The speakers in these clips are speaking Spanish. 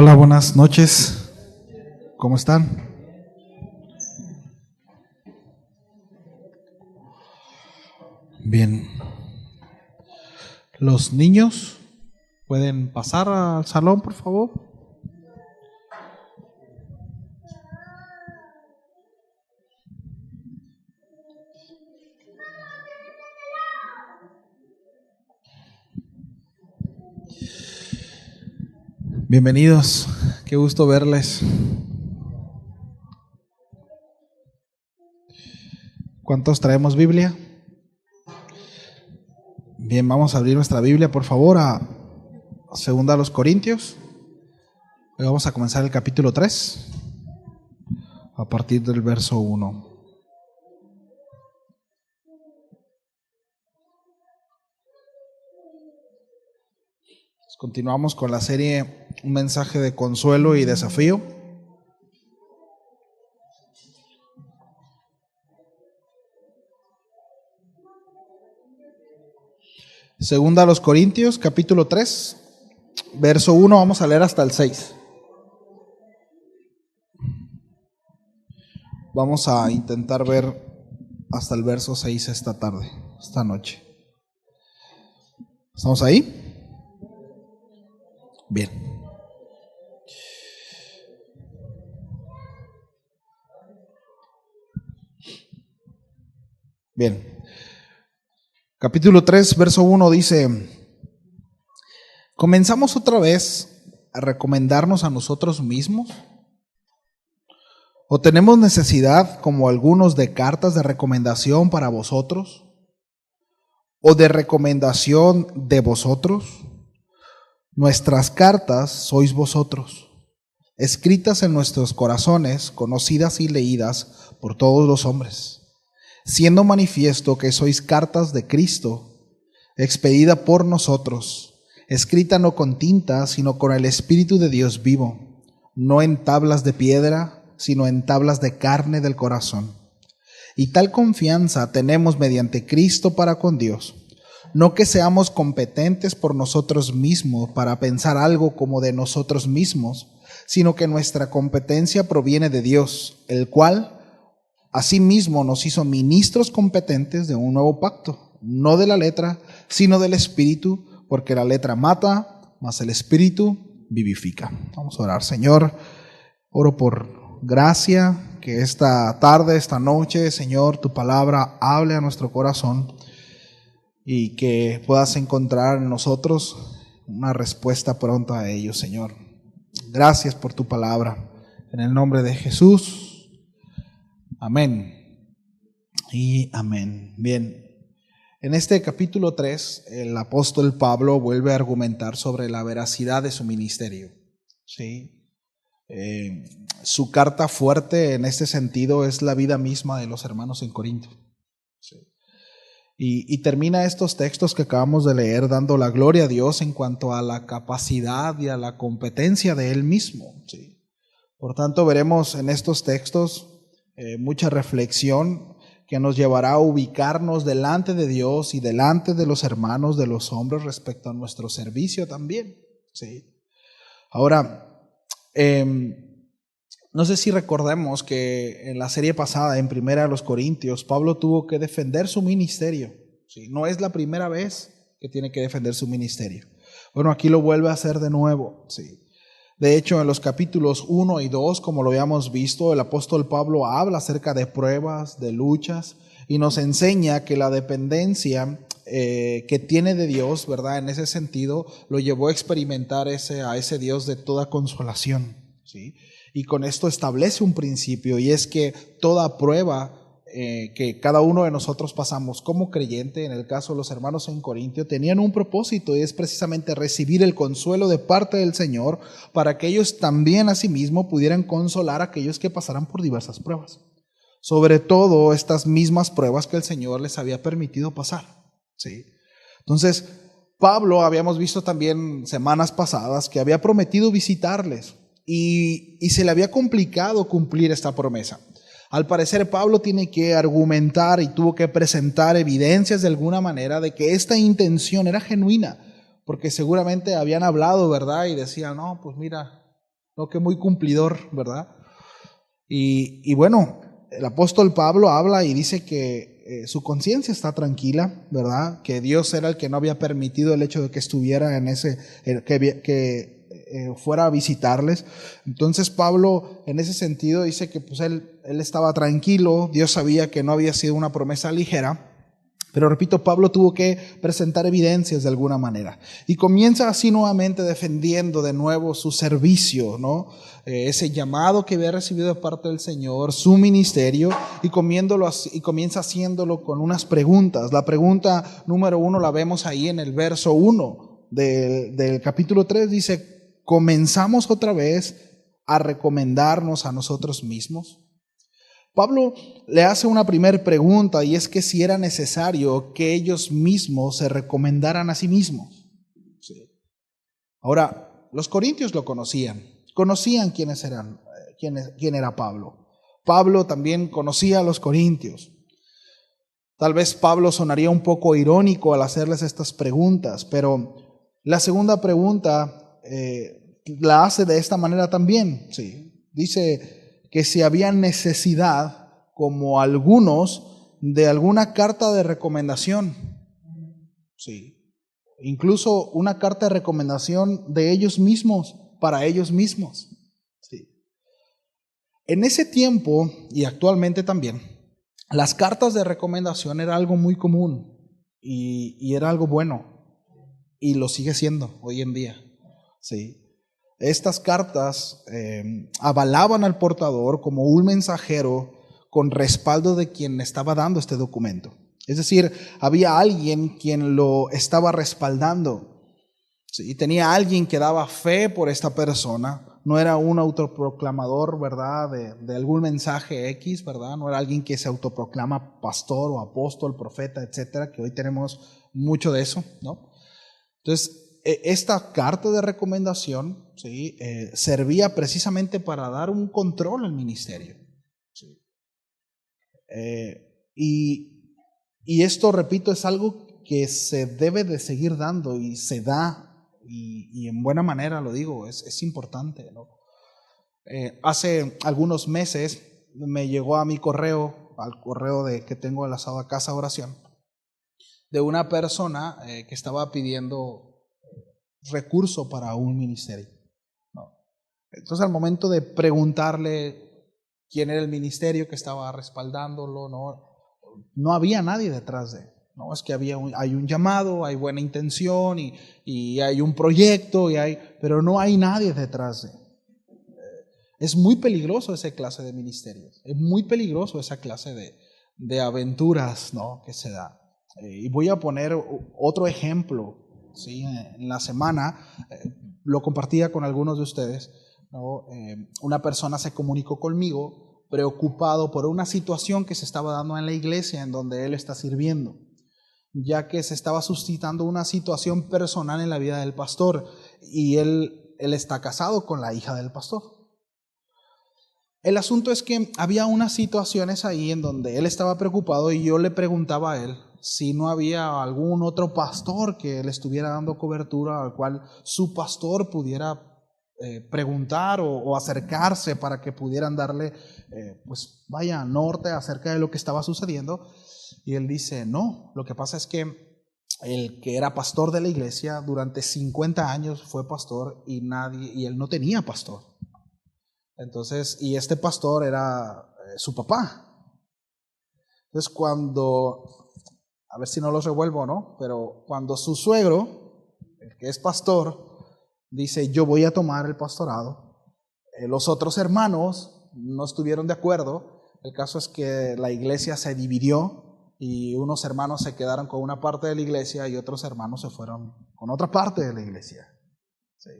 Hola, buenas noches. ¿Cómo están? Bien. Los niños pueden pasar al salón, por favor. Bienvenidos. Qué gusto verles. ¿Cuántos traemos Biblia? Bien, vamos a abrir nuestra Biblia, por favor, a 2 Corintios. Hoy vamos a comenzar el capítulo 3, a partir del verso 1. Continuamos con la serie Un mensaje de consuelo y desafío. Segunda a los Corintios, capítulo 3, verso 1, vamos a leer hasta el 6. Vamos a intentar ver hasta el verso 6 esta tarde, esta noche. ¿Estamos ahí? Bien. Bien. Capítulo 3, verso 1 dice: ¿comenzamos otra vez a recomendarnos a nosotros mismos? ¿O tenemos necesidad, como algunos, de cartas de recomendación para vosotros? ¿O de recomendación de vosotros? Nuestras cartas sois vosotros, escritas en nuestros corazones, conocidas y leídas por todos los hombres, siendo manifiesto que sois cartas de Cristo, expedida por nosotros, escrita no con tinta, sino con el Espíritu de Dios vivo, no en tablas de piedra, sino en tablas de carne del corazón. Y tal confianza tenemos mediante Cristo para con Dios. No que seamos competentes por nosotros mismos para pensar algo como de nosotros mismos, sino que nuestra competencia proviene de Dios, el cual asimismo nos hizo ministros competentes de un nuevo pacto, no de la letra, sino del Espíritu, porque la letra mata, mas el Espíritu vivifica. Vamos a orar. Señor, oro por gracia, que esta tarde, esta noche, Señor, tu palabra hable a nuestro corazón y que puedas encontrar en nosotros una respuesta pronta a ello, Señor. Gracias por tu palabra. En el nombre de Jesús. Amén. Y amén. Bien. En este capítulo 3, el apóstol Pablo vuelve a argumentar sobre la veracidad de su ministerio. ¿Sí? Su carta fuerte en este sentido es la vida misma de los hermanos en Corinto. ¿Sí? Y termina estos textos que acabamos de leer dando la gloria a Dios en cuanto a la capacidad y a la competencia de Él mismo. ¿Sí? Por tanto, veremos en estos textos mucha reflexión que nos llevará a ubicarnos delante de Dios y delante de los hermanos, de los hombres, respecto a nuestro servicio también. ¿Sí? Ahora, no sé si recordemos que en la serie pasada, en Primera de los Corintios, Pablo tuvo que defender su ministerio. ¿Sí? No es la primera vez que tiene que defender su ministerio. Bueno, aquí lo vuelve a hacer de nuevo. ¿Sí? De hecho, en los capítulos 1 y 2, como lo habíamos visto, el apóstol Pablo habla acerca de pruebas, de luchas, y nos enseña que la dependencia que tiene de Dios, ¿verdad? En ese sentido, lo llevó a experimentar a ese Dios de toda consolación. ¿Sí? Y con esto establece un principio, y es que toda prueba que cada uno de nosotros pasamos como creyente, en el caso de los hermanos en Corintio, tenían un propósito, y es precisamente recibir el consuelo de parte del Señor para que ellos también asimismo pudieran consolar a aquellos que pasaran por diversas pruebas. Sobre todo estas mismas pruebas que el Señor les había permitido pasar. ¿Sí? Entonces, Pablo, habíamos visto también semanas pasadas que había prometido visitarles. Y se le había complicado cumplir esta promesa. Al parecer Pablo tiene que argumentar y tuvo que presentar evidencias de alguna manera de que esta intención era genuina, porque seguramente habían hablado, ¿verdad? Y decían, no, pues mira, no que muy cumplidor, ¿verdad? Y bueno, el apóstol Pablo habla y dice que su conciencia está tranquila, ¿verdad? Que Dios era el que no había permitido el hecho de que estuviera en ese, fuera a visitarles. Entonces Pablo en ese sentido dice que pues él estaba tranquilo, Dios sabía que no había sido una promesa ligera. Pero repito, Pablo tuvo que presentar evidencias de alguna manera. Y comienza así nuevamente defendiendo de nuevo su servicio, ¿no? Ese llamado que había recibido de parte del Señor, su ministerio, y comienza haciéndolo con unas preguntas. La pregunta número 1 la vemos ahí en el verso 1 del capítulo 3. Dice, ¿comenzamos otra vez a recomendarnos a nosotros mismos? Pablo le hace una primera pregunta, y es que si era necesario que ellos mismos se recomendaran a sí mismos. Sí. Ahora, los corintios lo conocían quién era Pablo. Pablo también conocía a los corintios. Tal vez Pablo sonaría un poco irónico al hacerles estas preguntas, pero la segunda pregunta la hace de esta manera también. Sí. Dice que si había necesidad, como algunos, de alguna carta de recomendación. Sí. Incluso una carta de recomendación de ellos mismos, para ellos mismos. Sí. En ese tiempo, y actualmente también, las cartas de recomendación era algo muy común y era algo bueno, y lo sigue siendo hoy en día. Sí. Estas cartas avalaban al portador como un mensajero con respaldo de quien estaba dando este documento. Es decir, había alguien quien lo estaba respaldando. ¿Sí? Tenía alguien que daba fe por esta persona. No era un autoproclamador, ¿verdad? De algún mensaje X, ¿verdad? No era alguien que se autoproclama pastor o apóstol, profeta, etcétera, que hoy tenemos mucho de eso, ¿no? Entonces, esta carta de recomendación, ¿sí? Servía precisamente para dar un control al ministerio. ¿Sí? Y esto, repito, es algo que se debe de seguir dando y se da, y en buena manera lo digo, es importante, ¿no? Hace algunos meses me llegó a mi correo, al correo que tengo enlazado a Casa Oración, de una persona que estaba pidiendo recurso para un ministerio, ¿no? Entonces, al momento de preguntarle quién era el ministerio que estaba respaldándolo, no había nadie detrás de él. No, es que hay un llamado, hay buena intención y hay un proyecto, pero no hay nadie detrás de él. Es muy peligroso esa clase de ministerios, es muy peligroso esa clase de aventuras, ¿no?, que se da. Y voy a poner otro ejemplo. Sí, en la semana lo compartía con algunos de ustedes, ¿no? Una persona se comunicó conmigo preocupado por una situación que se estaba dando en la iglesia en donde él está sirviendo, ya que se estaba suscitando una situación personal en la vida del pastor, y él está casado con la hija del pastor. El asunto es que había unas situaciones ahí en donde él estaba preocupado, y yo le preguntaba a él si no había algún otro pastor que le estuviera dando cobertura, al cual su pastor pudiera preguntar o acercarse para que pudieran darle, norte acerca de lo que estaba sucediendo. Y él dice, no, lo que pasa es que el que era pastor de la iglesia durante 50 años fue pastor y él no tenía pastor. Entonces, y este pastor era su papá. Entonces, a ver si no los revuelvo, ¿no? Pero cuando su suegro, el que es pastor, dice, yo voy a tomar el pastorado, los otros hermanos no estuvieron de acuerdo. El caso es que la iglesia se dividió y unos hermanos se quedaron con una parte de la iglesia y otros hermanos se fueron con otra parte de la iglesia. ¿Sí?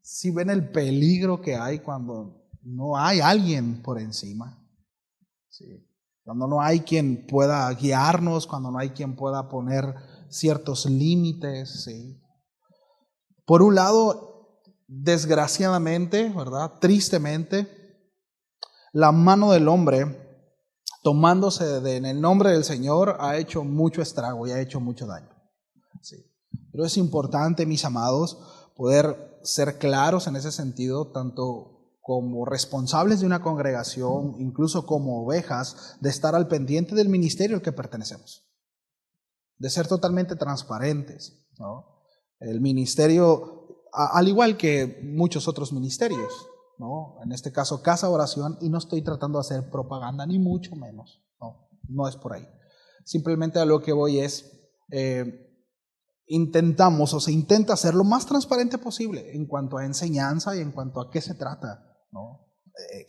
¿Sí ven el peligro que hay cuando no hay alguien por encima? ¿Sí? Cuando no hay quien pueda guiarnos, cuando no hay quien pueda poner ciertos límites. ¿Sí? Por un lado, desgraciadamente, ¿verdad?, tristemente, la mano del hombre, tomándose en el nombre del Señor, ha hecho mucho estrago y ha hecho mucho daño. ¿Sí? Pero es importante, mis amados, poder ser claros en ese sentido, tanto como responsables de una congregación, incluso como ovejas, de estar al pendiente del ministerio al que pertenecemos, de ser totalmente transparentes, ¿no? El ministerio, al igual que muchos otros ministerios, ¿no? En este caso, Casa Oración, y no estoy tratando de hacer propaganda, ni mucho menos, no es por ahí. Simplemente a lo que voy es, intentamos o se intenta ser lo más transparente posible en cuanto a enseñanza y en cuanto a qué se trata, ¿no?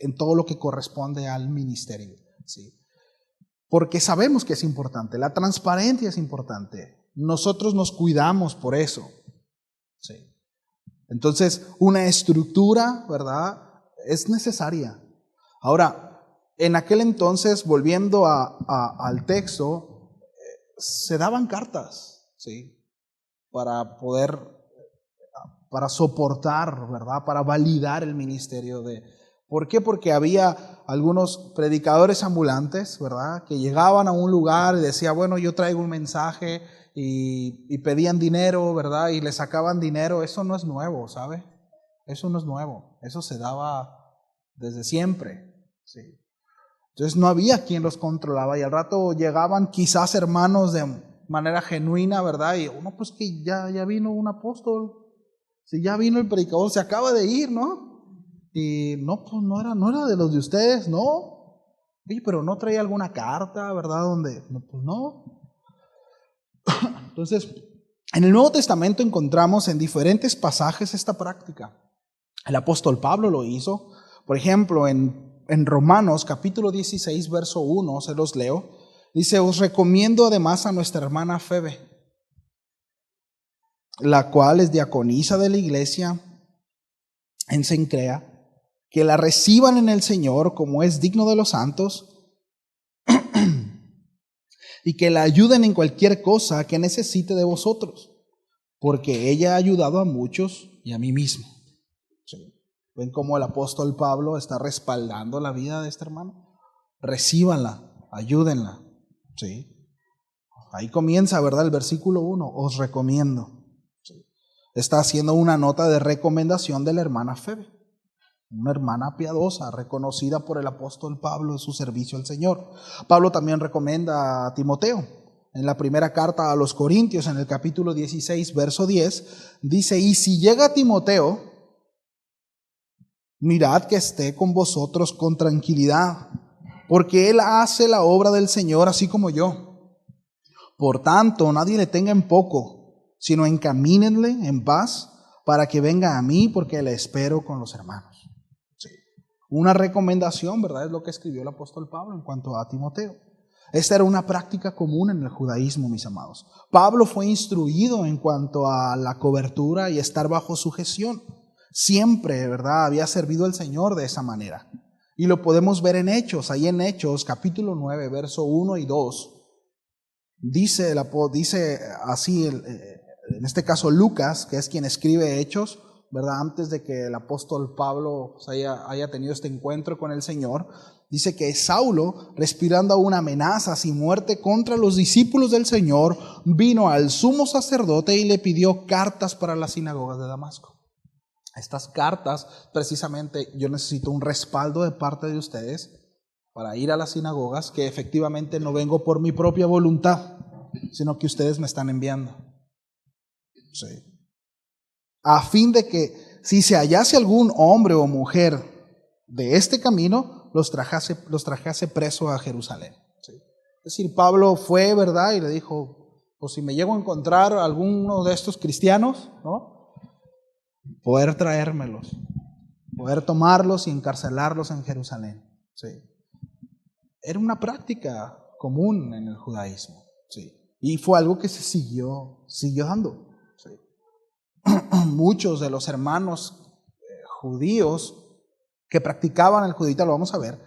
En todo lo que corresponde al ministerio, ¿sí? Porque sabemos que es importante, la transparencia es importante, nosotros nos cuidamos por eso, ¿sí? Entonces, una estructura, ¿verdad?, es necesaria. Ahora, en aquel entonces, volviendo al texto, se daban cartas, ¿sí?, para poder, para soportar, ¿verdad?, para validar el ministerio de... ¿Por qué? Porque había algunos predicadores ambulantes, ¿verdad?, que llegaban a un lugar y decían, bueno, yo traigo un mensaje, y pedían dinero, ¿verdad?, y le sacaban dinero. Eso no es nuevo, ¿sabe? Eso no es nuevo. Eso se daba desde siempre, ¿sí? Entonces no había quien los controlaba, y al rato llegaban quizás hermanos de manera genuina, ¿verdad? Y uno, pues que ya vino un apóstol, si ya vino el predicador, se acaba de ir, ¿no? Y no, pues no era de los de ustedes, ¿no? Oye, pero no traía alguna carta, ¿verdad? Donde, no, pues no. Entonces, en el Nuevo Testamento encontramos en diferentes pasajes esta práctica. El apóstol Pablo lo hizo. Por ejemplo, en Romanos capítulo 16, verso 1, se los leo. Dice, os recomiendo además a nuestra hermana Febe, la cual es diaconisa de la iglesia en Cencrea, que la reciban en el Señor como es digno de los santos, y que la ayuden en cualquier cosa que necesite de vosotros, porque ella ha ayudado a muchos y a mí mismo. ¿Sí? ¿Ven cómo el apóstol Pablo está respaldando la vida de este hermano? Recíbanla, ayúdenla. ¿Sí? Ahí comienza, ¿verdad?, el versículo 1, os recomiendo. ¿Sí? Está haciendo una nota de recomendación de la hermana Febe, una hermana piadosa, reconocida por el apóstol Pablo en su servicio al Señor. Pablo también recomienda a Timoteo. En la primera carta a los Corintios, en el capítulo 16, verso 10, dice, y si llega Timoteo, mirad que esté con vosotros con tranquilidad, porque él hace la obra del Señor así como yo. Por tanto, nadie le tenga en poco, sino encamínenle en paz para que venga a mí, porque le espero con los hermanos. Una recomendación, ¿verdad?, es lo que escribió el apóstol Pablo en cuanto a Timoteo. Esta era una práctica común en el judaísmo, mis amados. Pablo fue instruido en cuanto a la cobertura y estar bajo sujeción. Siempre, ¿verdad?, había servido al Señor de esa manera. Y lo podemos ver en Hechos. Ahí en Hechos, capítulo 9, verso 1 y 2, dice así, en este caso Lucas, que es quien escribe Hechos, ¿verdad?, antes de que el apóstol Pablo haya tenido este encuentro con el Señor, dice que Saulo, respirando aún amenazas y muerte contra los discípulos del Señor, vino al sumo sacerdote y le pidió cartas para las sinagogas de Damasco. Estas cartas, precisamente, yo necesito un respaldo de parte de ustedes para ir a las sinagogas, que efectivamente no vengo por mi propia voluntad, sino que ustedes me están enviando. Sí. A fin de que si se hallase algún hombre o mujer de este camino, los trajase preso a Jerusalén. ¿Sí? Es decir, Pablo fue, ¿verdad?, y le dijo, pues si me llego a encontrar a alguno de estos cristianos, ¿no?, poder traérmelos, poder tomarlos y encarcelarlos en Jerusalén. ¿Sí? Era una práctica común en el judaísmo. ¿Sí? Y fue algo que se siguió dando. ¿Sí? Muchos de los hermanos judíos que practicaban el judaísmo, lo vamos a ver,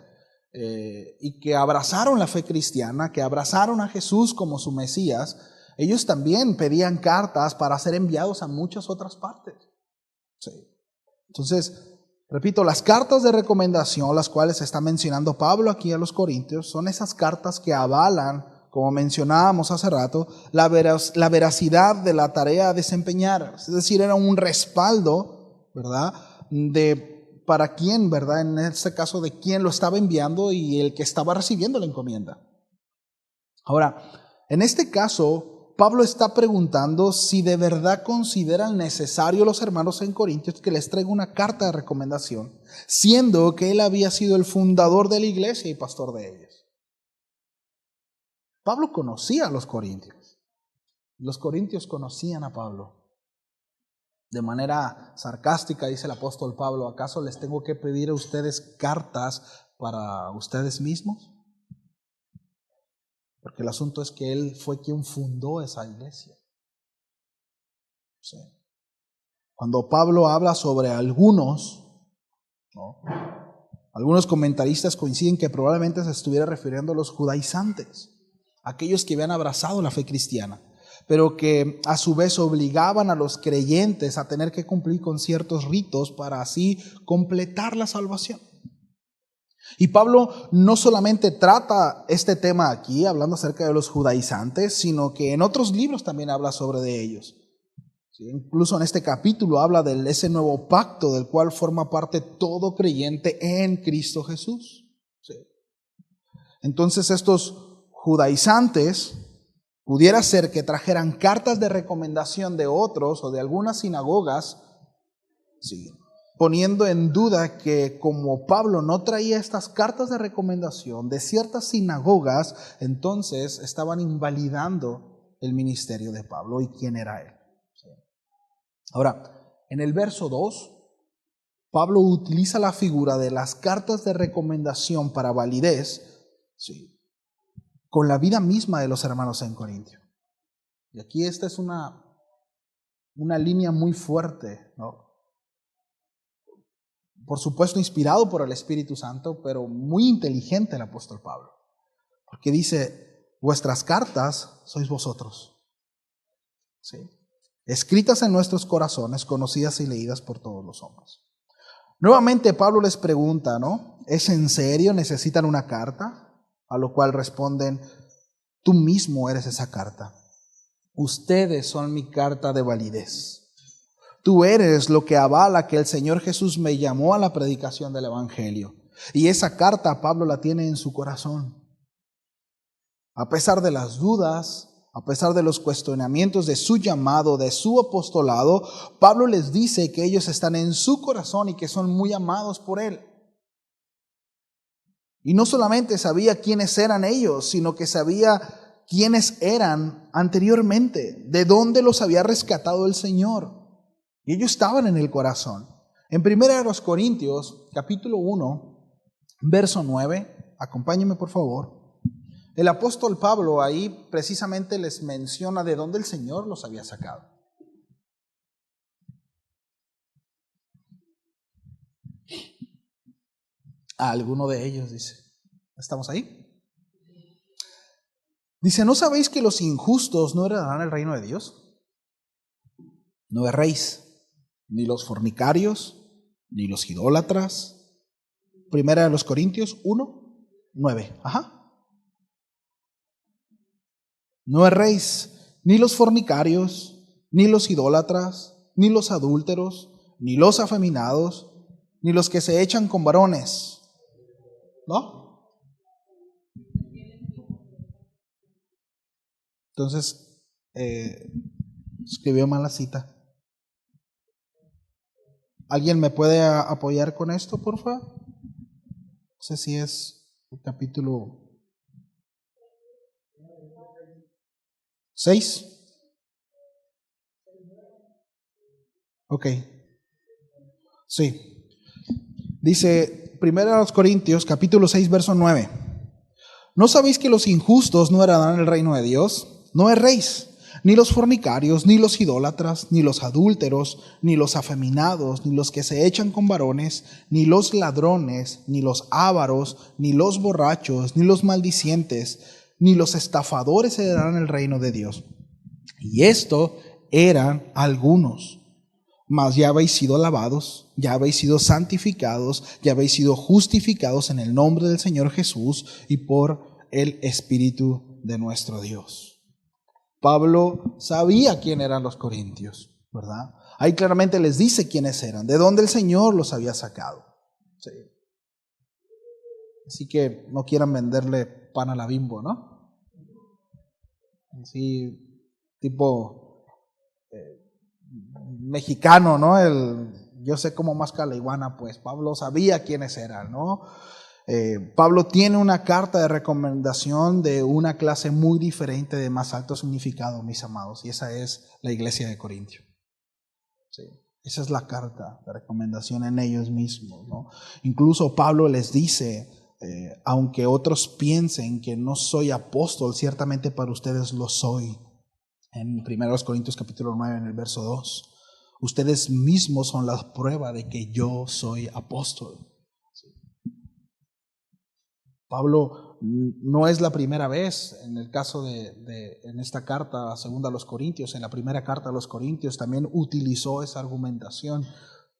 y que abrazaron la fe cristiana, que abrazaron a Jesús como su Mesías, ellos también pedían cartas para ser enviados a muchas otras partes. Sí. Entonces, repito, las cartas de recomendación, las cuales está mencionando Pablo aquí a los Corintios, son esas cartas que avalan, como mencionábamos hace rato, la veracidad de la tarea a desempeñar. Es decir, era un respaldo ¿verdad? Para quién, ¿verdad? En este caso, de quién lo estaba enviando y el que estaba recibiendo la encomienda. Ahora, en este caso, Pablo está preguntando si de verdad consideran necesario los hermanos en Corintios que les traiga una carta de recomendación, siendo que él había sido el fundador de la iglesia y pastor de ellos. Pablo conocía a los corintios. Los corintios conocían a Pablo. De manera sarcástica dice el apóstol Pablo, ¿acaso les tengo que pedir a ustedes cartas para ustedes mismos? Porque el asunto es que él fue quien fundó esa iglesia. Sí. Cuando Pablo habla sobre algunos, ¿no? Algunos comentaristas coinciden que probablemente se estuviera refiriendo a los judaizantes, aquellos que habían abrazado la fe cristiana, pero que a su vez obligaban a los creyentes a tener que cumplir con ciertos ritos para así completar la salvación. Y Pablo no solamente trata este tema aquí, hablando acerca de los judaizantes, sino que en otros libros también habla sobre de ellos. ¿Sí? Incluso en este capítulo habla de ese nuevo pacto del cual forma parte todo creyente en Cristo Jesús. ¿Sí? Entonces estos judaizantes pudiera ser que trajeran cartas de recomendación de otros o de algunas sinagogas, sí, poniendo en duda que como Pablo no traía estas cartas de recomendación de ciertas sinagogas, entonces estaban invalidando el ministerio de Pablo y quién era él. ¿Sí? Ahora, en el verso 2, Pablo utiliza la figura de las cartas de recomendación para validez, ¿sí?, con la vida misma de los hermanos en Corintio. Y aquí esta es una línea muy fuerte, ¿no? Por supuesto inspirado por el Espíritu Santo, pero muy inteligente el apóstol Pablo. Porque dice, vuestras cartas sois vosotros. ¿Sí? Escritas en nuestros corazones, conocidas y leídas por todos los hombres. Nuevamente Pablo les pregunta, ¿no? ¿Es en serio? ¿Necesitan una carta? A lo cual responden, tú mismo eres esa carta. Ustedes son mi carta de validez. Tú eres lo que avala que el Señor Jesús me llamó a la predicación del Evangelio. Y esa carta Pablo la tiene en su corazón. A pesar de las dudas, a pesar de los cuestionamientos de su llamado, de su apostolado, Pablo les dice que ellos están en su corazón y que son muy amados por él. Y no solamente sabía quiénes eran ellos, sino que sabía quiénes eran anteriormente, de dónde los había rescatado el Señor. Y ellos estaban en el corazón. En 1 Corintios, capítulo 1, verso 9, acompáñenme por favor. El apóstol Pablo ahí precisamente les menciona de dónde el Señor los había sacado. A alguno de ellos dice, ¿estamos ahí? Dice, ¿no sabéis que los injustos no heredarán el reino de Dios? No erréis, ni los fornicarios, ni los idólatras. 1 Corintios 1, 9. No erréis, ni los fornicarios, ni los idólatras, ni los adúlteros, ni los afeminados, ni los que se echan con varones. ¿No? Entonces, escribió mal la cita. ¿Alguien me puede apoyar con esto, por favor? No sé si es el capítulo 6. Ok. Sí. Dice 1 Corintios, capítulo 6, verso 9. ¿No sabéis que los injustos no heredarán el reino de Dios? No erréis, ni los fornicarios, ni los idólatras, ni los adúlteros, ni los afeminados, ni los que se echan con varones, ni los ladrones, ni los ávaros, ni los borrachos, ni los maldicientes, ni los estafadores heredarán el reino de Dios. Y esto eran algunos. Mas ya habéis sido lavados, ya habéis sido santificados, ya habéis sido justificados en el nombre del Señor Jesús y por el Espíritu de nuestro Dios. Pablo sabía quién eran los corintios, ¿verdad? Ahí claramente les dice quiénes eran, de dónde el Señor los había sacado. Sí. Así que no quieran venderle pan a la Bimbo, ¿no? Así, tipo mexicano, ¿no? Yo sé cómo masca la iguana, pues Pablo sabía quiénes eran, ¿no? Pablo tiene una carta de recomendación de una clase muy diferente, de más alto significado, mis amados, y esa es la iglesia de Corintio. Sí. Esa es la carta de recomendación en ellos mismos, ¿no? Incluso Pablo les dice, aunque otros piensen que no soy apóstol, ciertamente para ustedes lo soy. En 1 Corintios capítulo 9, en el verso 2. Ustedes mismos son la prueba de que yo soy apóstol. Pablo no es la primera vez, en el caso en esta carta segunda a los Corintios, en la primera carta a los Corintios también utilizó esa argumentación.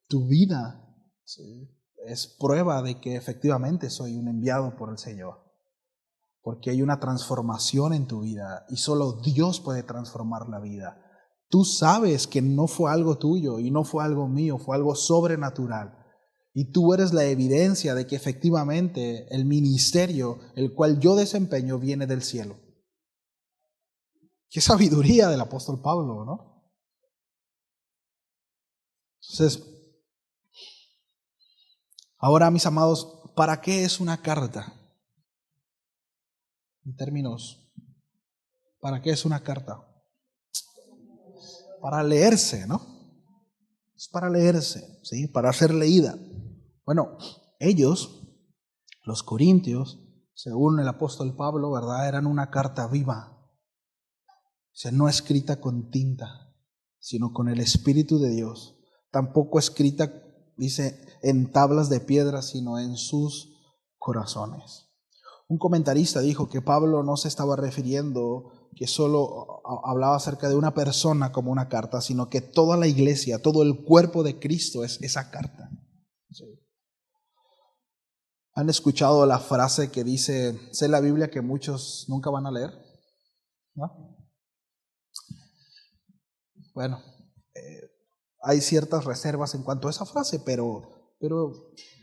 Tu vida, ¿sí?, es prueba de que efectivamente soy un enviado por el Señor, porque hay una transformación en tu vida y solo Dios puede transformar la vida. Tú sabes que no fue algo tuyo y no fue algo mío, fue algo sobrenatural. Y tú eres la evidencia de que efectivamente el ministerio, el cual yo desempeño, viene del cielo. Qué sabiduría del apóstol Pablo, ¿no? Entonces, ahora, mis amados, ¿para qué es una carta? En términos, ¿para qué es una carta? Para leerse, ¿no? Es para leerse, ¿sí? Para ser leída. Bueno, ellos, los corintios, según el apóstol Pablo, ¿verdad?, eran una carta viva. O sea, no escrita con tinta, sino con el Espíritu de Dios. Tampoco escrita, dice, en tablas de piedra, sino en sus corazones. Un comentarista dijo que Pablo no se estaba refiriendo que solo hablaba acerca de una persona como una carta, sino que toda la iglesia, todo el cuerpo de Cristo es esa carta. Sí. ¿Han escuchado la frase que dice, sé la Biblia que muchos nunca van a leer? ¿No? Bueno, hay ciertas reservas en cuanto a esa frase, pero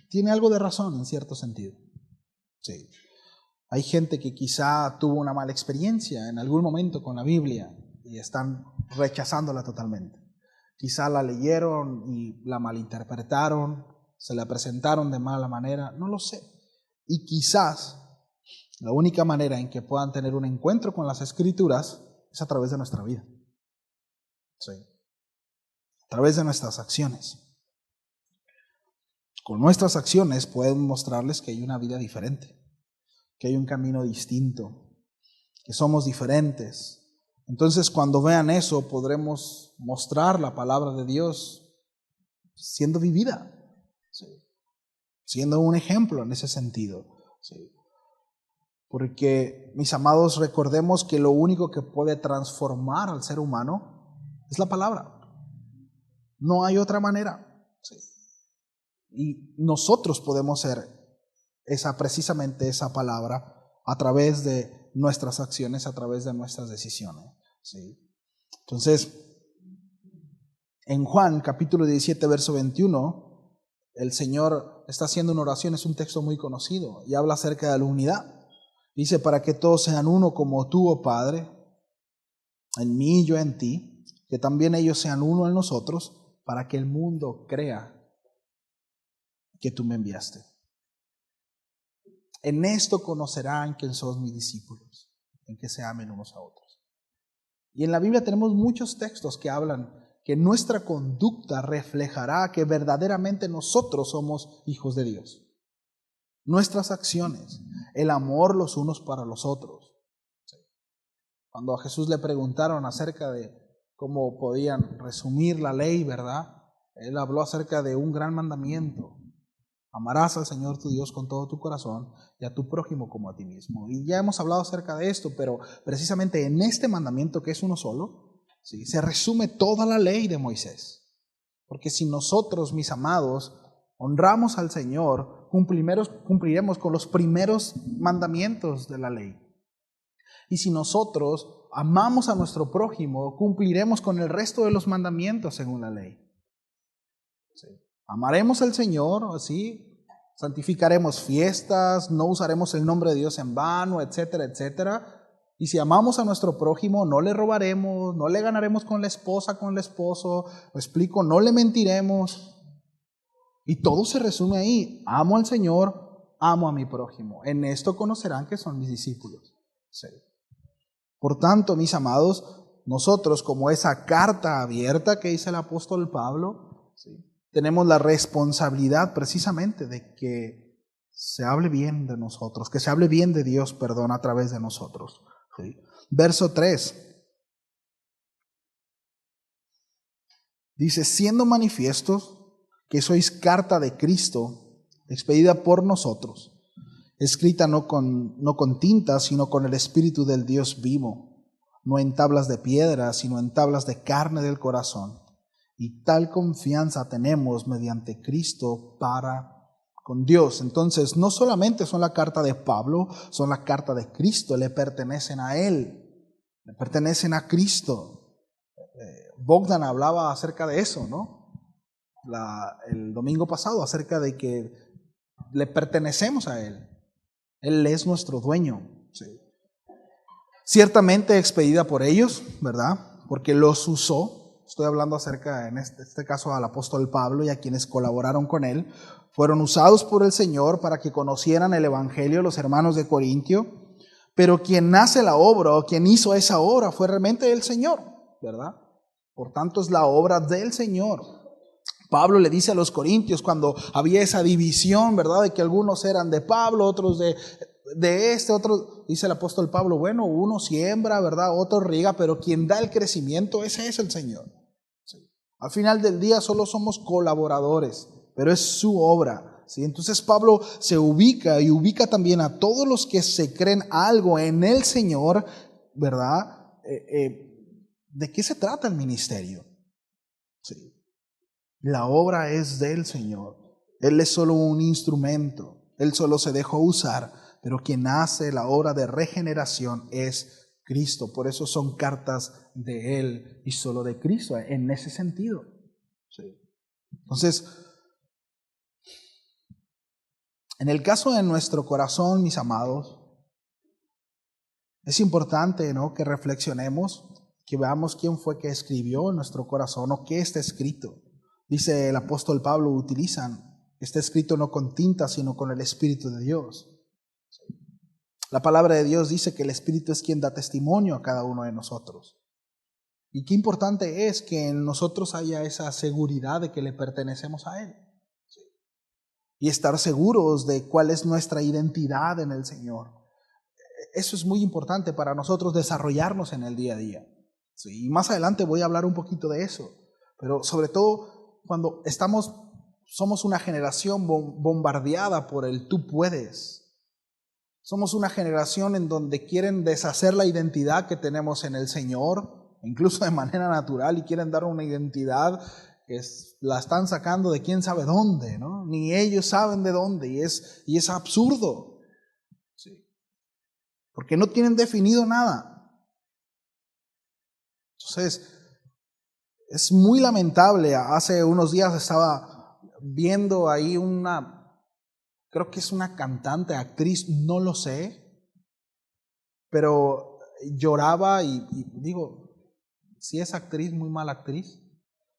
tiene algo de razón en cierto sentido. Sí. Hay gente que quizá tuvo una mala experiencia en algún momento con la Biblia y están rechazándola totalmente. Quizá la leyeron y la malinterpretaron, se la presentaron de mala manera, no lo sé. Y quizás la única manera en que puedan tener un encuentro con las Escrituras es a través de nuestra vida. Sí. A través de nuestras acciones. Con nuestras acciones podemos mostrarles que hay una vida diferente, que hay un camino distinto, que somos diferentes. Entonces, cuando vean eso, podremos mostrar la palabra de Dios siendo vivida, ¿sí?, siendo un ejemplo en ese sentido, ¿sí? Porque, mis amados, recordemos que lo único que puede transformar al ser humano es la palabra. No hay otra manera, ¿sí? Y nosotros podemos ser precisamente esa palabra a través de nuestras acciones, a través de nuestras decisiones, ¿sí? Entonces, en Juan capítulo 17, verso 21, el Señor está haciendo una oración, es un texto muy conocido, y habla acerca de la unidad. Dice, para que todos sean uno como tú, oh Padre, en mí y yo en ti, que también ellos sean uno en nosotros, para que el mundo crea que tú me enviaste. En esto conocerán que sos mis discípulos, en que se amen unos a otros. Y en la Biblia tenemos muchos textos que hablan que nuestra conducta reflejará que verdaderamente nosotros somos hijos de Dios. Nuestras acciones, el amor los unos para los otros. Cuando a Jesús le preguntaron acerca de cómo podían resumir la ley, ¿verdad?, Él habló acerca de un gran mandamiento. Amarás al Señor tu Dios con todo tu corazón y a tu prójimo como a ti mismo. Y ya hemos hablado acerca de esto, pero precisamente en este mandamiento, que es uno solo, ¿sí?, se resume toda la ley de Moisés. Porque si nosotros, mis amados, honramos al Señor, cumpliremos con los primeros mandamientos de la ley. Y si nosotros amamos a nuestro prójimo, cumpliremos con el resto de los mandamientos según la ley. ¿sí? Amaremos al Señor, ¿sí? Santificaremos fiestas, no usaremos el nombre de Dios en vano, etcétera, etcétera. Y si amamos a nuestro prójimo, no le robaremos, no le ganaremos con la esposa, con el esposo, ¿me explico? No le mentiremos. Y todo se resume ahí: amo al Señor, amo a mi prójimo. En esto conocerán que son mis discípulos. Sí. Por tanto, mis amados, nosotros, como esa carta abierta que dice el apóstol Pablo, ¿sí?, tenemos la responsabilidad precisamente de que se hable bien de nosotros, que se hable bien de Dios, perdón, a través de nosotros. ¿Sí? Verso 3. Dice: siendo manifiestos que sois carta de Cristo, expedida por nosotros, escrita no con tinta, sino con el Espíritu del Dios vivo, no en tablas de piedra, sino en tablas de carne del corazón. Y tal confianza tenemos mediante Cristo para con Dios. Entonces, no solamente son la carta de Pablo, son la carta de Cristo, le pertenecen a Él, le pertenecen a Cristo. Bogdan hablaba acerca de eso, ¿no? El domingo pasado, acerca de que le pertenecemos a Él. Él es nuestro dueño. ¿Sí? Ciertamente expedida por ellos, ¿verdad? Porque los usó. Estoy hablando acerca, en este caso, al apóstol Pablo y a quienes colaboraron con él. Fueron usados por el Señor para que conocieran el Evangelio los hermanos de Corintio. Pero quien hace la obra, o quien hizo esa obra, fue realmente el Señor, ¿verdad? Por tanto, es la obra del Señor. Pablo le dice a los corintios, cuando había esa división, ¿verdad?, de que algunos eran de Pablo, otros de este, otros, dice el apóstol Pablo, bueno, uno siembra, ¿verdad?, otro riega, pero quien da el crecimiento, ese es el Señor. ¿Sí? Al final del día solo somos colaboradores, pero es su obra. ¿Sí? Entonces Pablo se ubica y ubica también a todos los que se creen algo en el Señor, ¿verdad? ¿De qué se trata el ministerio? Sí. La obra es del Señor. Él es solo un instrumento. Él solo se dejó usar, pero quien hace la obra de regeneración es Cristo. Por eso son cartas de Él y solo de Cristo, en ese sentido. Sí. Entonces, en el caso de nuestro corazón, mis amados, es importante, ¿no?, que reflexionemos, que veamos quién fue que escribió en nuestro corazón o qué está escrito. Dice el apóstol Pablo, está escrito no con tinta, sino con el Espíritu de Dios. La palabra de Dios dice que el Espíritu es quien da testimonio a cada uno de nosotros. Y qué importante es que en nosotros haya esa seguridad de que le pertenecemos a Él. Y estar seguros de cuál es nuestra identidad en el Señor. Eso es muy importante para nosotros desarrollarnos en el día a día. Sí, y más adelante voy a hablar un poquito de eso. Pero sobre todo cuando somos una generación bombardeada por el tú puedes. Somos una generación en donde quieren deshacer la identidad que tenemos en el Señor, incluso de manera natural, y quieren dar una identidad que la están sacando de quién sabe dónde, ¿no? Ni ellos saben de dónde, y es absurdo. Sí. Porque no tienen definido nada. Entonces, es muy lamentable. Hace unos días estaba viendo ahí creo que es una cantante, actriz, no lo sé, pero lloraba y digo, si es actriz, muy mala actriz,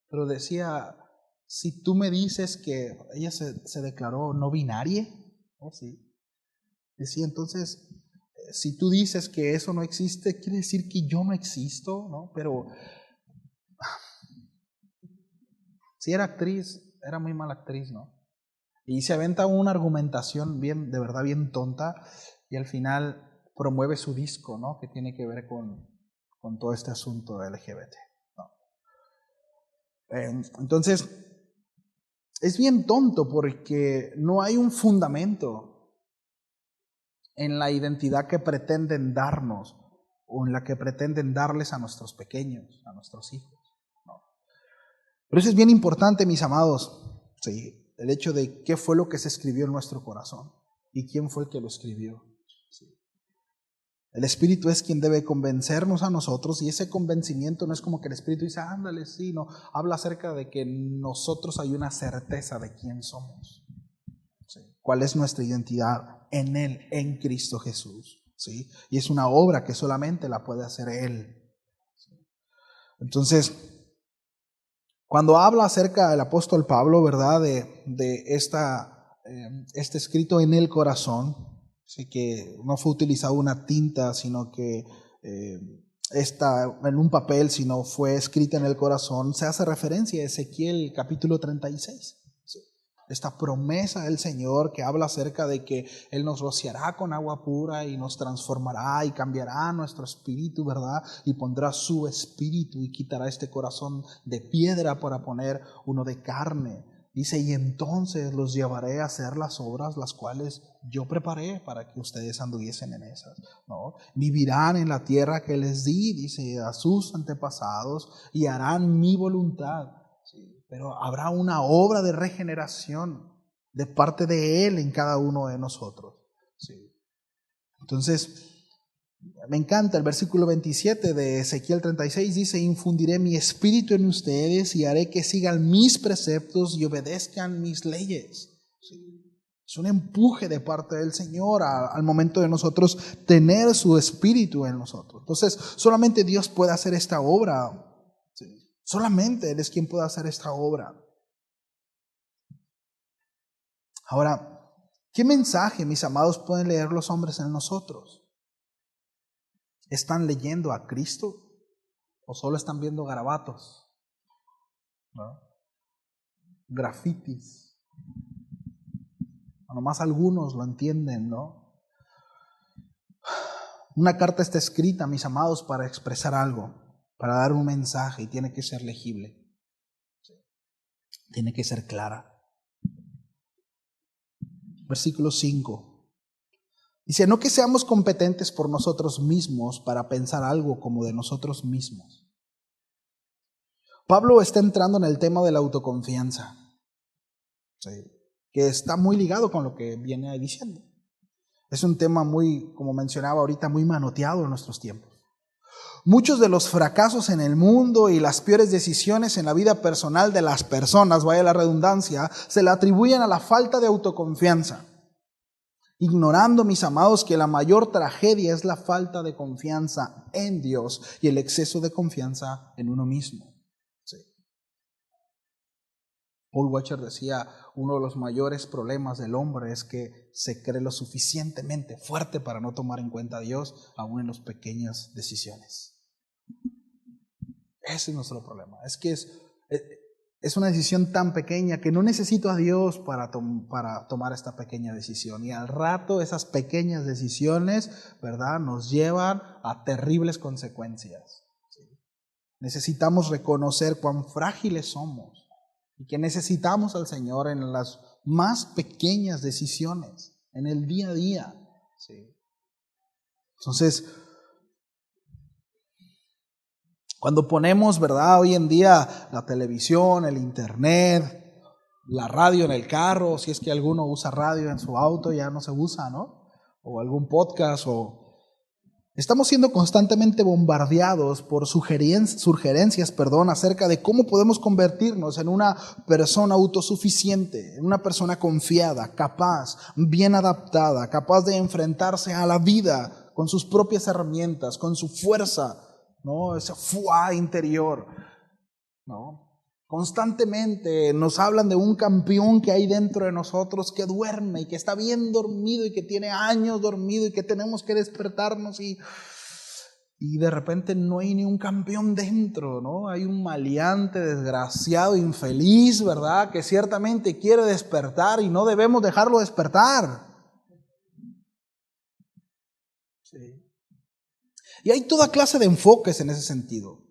pero decía, si tú me dices que ella se declaró no binaria, ¿oh, sí? Decía, entonces, si tú dices que eso no existe, quiere decir que yo no existo, ¿no? Pero si era actriz, era muy mala actriz, ¿no? Y se aventa una argumentación de verdad bien tonta, y al final promueve su disco, ¿no?, que tiene que ver con todo este asunto de LGBT, ¿no? Entonces, es bien tonto porque no hay un fundamento en la identidad que pretenden darnos o en la que pretenden darles a nuestros pequeños, a nuestros hijos, ¿no? Pero eso es bien importante, mis amados, ¿sí? El hecho de qué fue lo que se escribió en nuestro corazón y quién fue el que lo escribió. ¿Sí? El Espíritu es quien debe convencernos a nosotros, y ese convencimiento no es como que el Espíritu dice, ándale, sí, no, habla acerca de que nosotros hay una certeza de quién somos, ¿sí? Cuál es nuestra identidad en Él, en Cristo Jesús, ¿sí? Y es una obra que solamente la puede hacer Él. Entonces, cuando habla acerca del apóstol Pablo, ¿verdad? De este escrito en el corazón, así que no fue utilizado una tinta, sino que está en un papel, sino fue escrita en el corazón, se hace referencia a Ezequiel capítulo 36. Esta promesa del Señor que habla acerca de que Él nos rociará con agua pura y nos transformará y cambiará nuestro espíritu, ¿verdad? Y pondrá su espíritu y quitará este corazón de piedra para poner uno de carne. Dice, y entonces los llevaré a hacer las obras las cuales yo preparé para que ustedes anduviesen en esas, ¿no? Vivirán en la tierra que les di, dice, a sus antepasados, y harán mi voluntad. ¿Sí? Pero habrá una obra de regeneración de parte de Él en cada uno de nosotros. ¿Sí? Entonces, me encanta el versículo 27 de Ezequiel 36, dice, infundiré mi espíritu en ustedes y haré que sigan mis preceptos y obedezcan mis leyes. ¿Sí? Es un empuje de parte del Señor al momento de nosotros tener su espíritu en nosotros. Entonces, solamente Dios puede hacer esta obra. ¿Sí? Solamente Él es quien puede hacer esta obra. Ahora, ¿qué mensaje, mis amados, pueden leer los hombres en nosotros? ¿Están leyendo a Cristo o solo están viendo garabatos, ¿no? Grafitis? O nomás algunos lo entienden, ¿no? Una carta está escrita, mis amados, para expresar algo, para dar un mensaje, y tiene que ser legible. Tiene que ser clara. Versículo 5. Dice, no que seamos competentes por nosotros mismos para pensar algo como de nosotros mismos. Pablo está entrando en el tema de la autoconfianza, ¿sí? Que está muy ligado con lo que viene diciendo. Es un tema muy, como mencionaba ahorita, muy manoteado en nuestros tiempos. Muchos de los fracasos en el mundo y las peores decisiones en la vida personal de las personas, vaya la redundancia, se le atribuyen a la falta de autoconfianza. Ignorando, mis amados, que la mayor tragedia es la falta de confianza en Dios y el exceso de confianza en uno mismo. Sí. Paul Washer decía, uno de los mayores problemas del hombre es que se cree lo suficientemente fuerte para no tomar en cuenta a Dios, aún en las pequeñas decisiones. Ese es nuestro problema. Es que es una decisión tan pequeña que no necesito a Dios para tomar esta pequeña decisión. Y al rato esas pequeñas decisiones, ¿verdad?, nos llevan a terribles consecuencias. ¿Sí? Necesitamos reconocer cuán frágiles somos y que necesitamos al Señor en las más pequeñas decisiones, en el día a día. ¿Sí? Entonces, cuando ponemos, ¿verdad?, hoy en día la televisión, el internet, la radio en el carro, si es que alguno usa radio en su auto, ya no se usa, ¿no? O algún podcast, estamos siendo constantemente bombardeados por sugerencias, acerca de cómo podemos convertirnos en una persona autosuficiente, en una persona confiada, capaz, bien adaptada, capaz de enfrentarse a la vida con sus propias herramientas, con su fuerza, ¿no? Ese fuá interior, ¿no? Constantemente nos hablan de un campeón que hay dentro de nosotros que duerme y que está bien dormido y que tiene años dormido y que tenemos que despertarnos y de repente no hay ni un campeón dentro, ¿no? Hay un maleante, desgraciado, infeliz, ¿verdad?, que ciertamente quiere despertar y no debemos dejarlo despertar. Sí. Y hay toda clase de enfoques en ese sentido.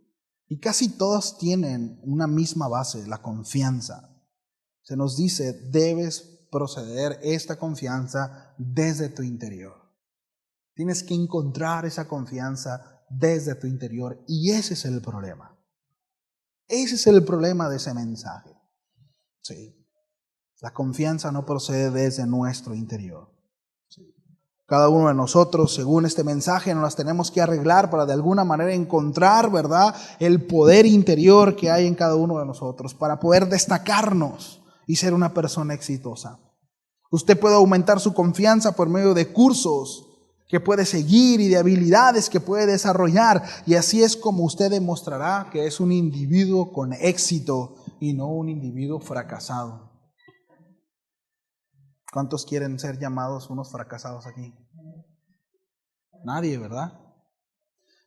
Y casi todos tienen una misma base, la confianza. Se nos dice, debes proceder esta confianza desde tu interior. Tienes que encontrar esa confianza desde tu interior. Y ese es el problema. Ese es el problema de ese mensaje. Sí. La confianza no procede desde nuestro interior. Sí. Cada uno de nosotros, según este mensaje, nos las tenemos que arreglar para de alguna manera encontrar, ¿verdad?, el poder interior que hay en cada uno de nosotros para poder destacarnos y ser una persona exitosa. Usted puede aumentar su confianza por medio de cursos que puede seguir y de habilidades que puede desarrollar, y así es como usted demostrará que es un individuo con éxito y no un individuo fracasado. ¿Cuántos quieren ser llamados unos fracasados aquí? Nadie, ¿verdad?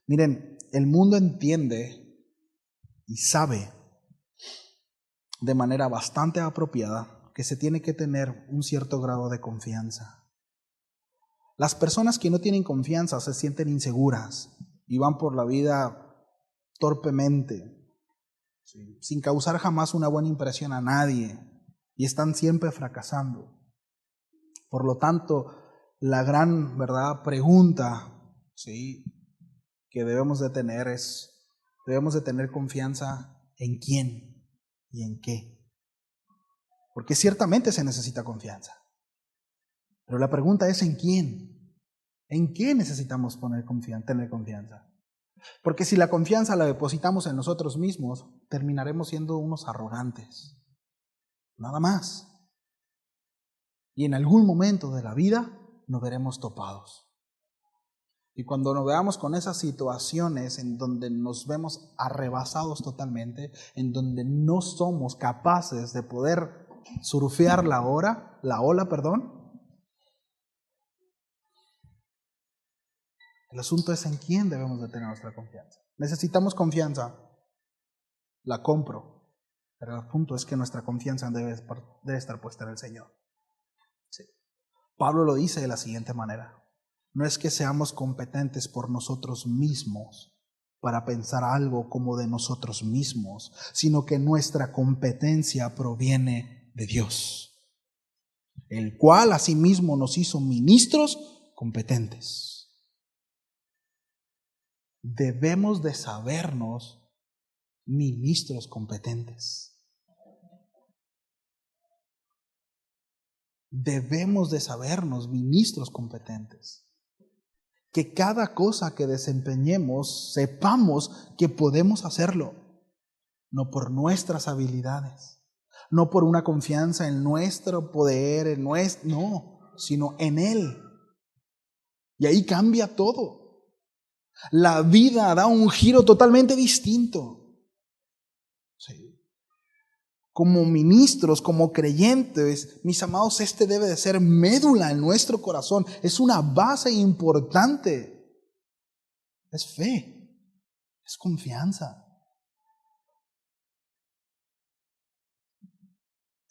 Miren, el mundo entiende y sabe de manera bastante apropiada que se tiene que tener un cierto grado de confianza. Las personas que no tienen confianza se sienten inseguras y van por la vida torpemente, ¿sí?, sin causar jamás una buena impresión a nadie, y están siempre fracasando. Por lo tanto, la gran, ¿verdad?, pregunta, ¿sí?, que debemos de tener es, debemos de tener confianza en quién y en qué. Porque ciertamente se necesita confianza. Pero la pregunta es ¿en quién? ¿En qué necesitamos tener confianza? Porque si la confianza la depositamos en nosotros mismos, terminaremos siendo unos arrogantes. Nada más. Y en algún momento de la vida nos veremos topados. Y cuando nos veamos con esas situaciones en donde nos vemos arrebasados totalmente, en donde no somos capaces de poder surfear la ola, el asunto es en quién debemos de tener nuestra confianza. Necesitamos confianza, la compro, pero el punto es que nuestra confianza debe estar puesta en el Señor. Sí. Pablo lo dice de la siguiente manera: no es que seamos competentes por nosotros mismos para pensar algo como de nosotros mismos, sino que nuestra competencia proviene de Dios, el cual asimismo nos hizo ministros competentes. Debemos de sabernos ministros competentes. Debemos de sabernos ministros competentes. Que cada cosa que desempeñemos sepamos que podemos hacerlo, no por nuestras habilidades, no por una confianza en nuestro poder, sino en Él. Y ahí cambia todo. La vida da un giro totalmente distinto. Sí. Como ministros, como creyentes, mis amados, este debe de ser médula en nuestro corazón. Es una base importante. Es fe, es confianza.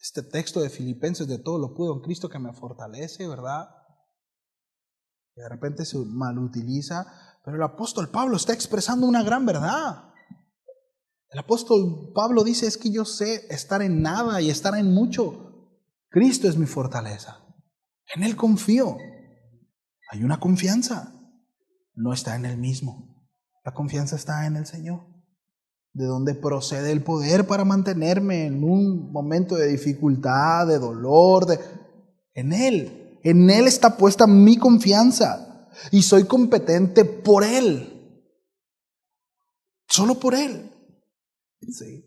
Este texto de Filipenses, de todo lo puedo en Cristo que me fortalece, ¿verdad? De repente se malutiliza, pero el apóstol Pablo está expresando una gran verdad. El apóstol Pablo dice: es que yo sé estar en nada y estar en mucho. Cristo es mi fortaleza. En Él confío. Hay una confianza. No está en Él mismo. La confianza está en el Señor. ¿De dónde procede el poder para mantenerme en un momento de dificultad, de dolor? En Él. En Él está puesta mi confianza. Y soy competente por Él. Solo por Él. Sí.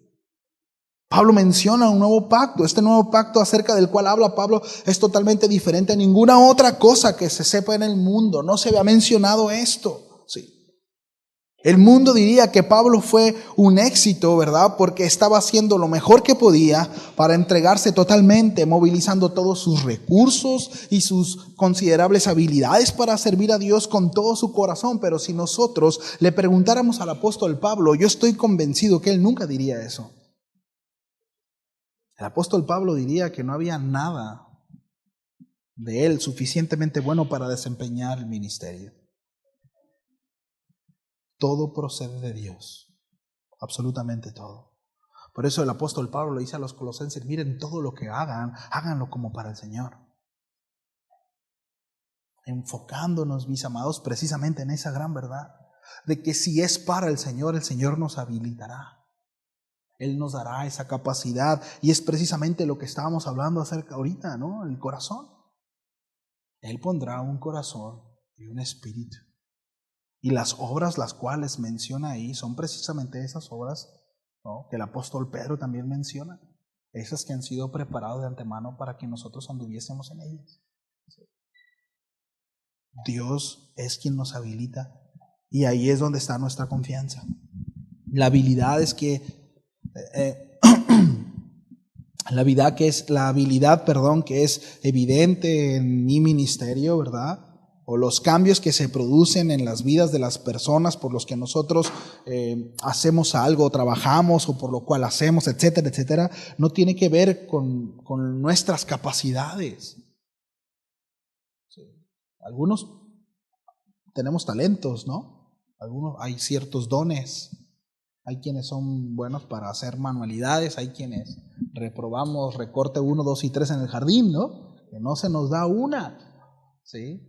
Pablo menciona un nuevo pacto. Este nuevo pacto acerca del cual habla Pablo es totalmente diferente a ninguna otra cosa que se sepa en el mundo. No se había mencionado esto. Sí. El mundo diría que Pablo fue un éxito, ¿verdad? Porque estaba haciendo lo mejor que podía para entregarse totalmente, movilizando todos sus recursos y sus considerables habilidades para servir a Dios con todo su corazón. Pero si nosotros le preguntáramos al apóstol Pablo, yo estoy convencido que él nunca diría eso. El apóstol Pablo diría que no había nada de él suficientemente bueno para desempeñar el ministerio. Todo procede de Dios, absolutamente todo. Por eso el apóstol Pablo le dice a los colosenses: miren, todo lo que hagan, háganlo como para el Señor. Enfocándonos, mis amados, precisamente en esa gran verdad, de que si es para el Señor nos habilitará. Él nos dará esa capacidad, y es precisamente lo que estábamos hablando acerca ahorita, ¿no? El corazón. Él pondrá un corazón y un espíritu. Y las obras las cuales menciona ahí son precisamente esas obras, ¿no?, que el apóstol Pedro también menciona. Esas que han sido preparadas de antemano para que nosotros anduviésemos en ellas. Dios es quien nos habilita. Y ahí es donde está nuestra confianza. La habilidad es que la habilidad, que es evidente en mi ministerio, ¿verdad? O los cambios que se producen en las vidas de las personas por los que nosotros hacemos algo, trabajamos o por lo cual hacemos, etcétera, etcétera, no tiene que ver con nuestras capacidades. Sí. Algunos tenemos talentos, ¿no? Algunos, hay ciertos dones. Hay quienes son buenos para hacer manualidades, hay quienes reprobamos recorte 1, 2 y 3 en el jardín, ¿no? Que no se nos da una, ¿sí?